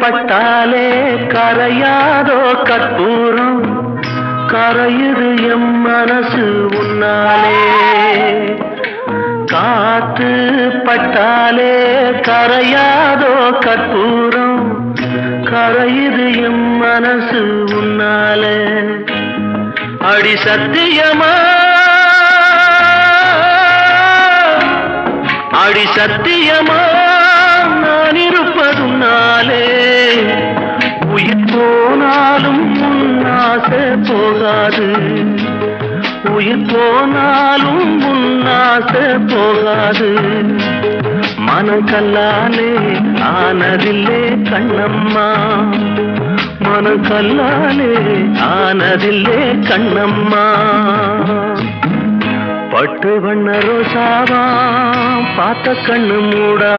பட்டாலே கரையாதோ கற்பூரம் கரையுது எம் மனசு உன்னாலே காத்து பட்டாலே கரையாதோ கற்பூரம் கரையுது எம் மனசு உன்னாலே அடி சத்தியமா அடி சத்தியமா நான் இருப்பதுனாலே உயிர் போனாலும் உன்னாசை போகாது உயிர் போனாலும் உன்னாசை போகாது மனம் கல்லாலே ஆனதில்லே கண்ணம்மா மனம் கல்லாலே ஆனதில்லே கண்ணம்மா பட்டு வண்ண ரோசாவா பார்த்த கண்ணு மூடா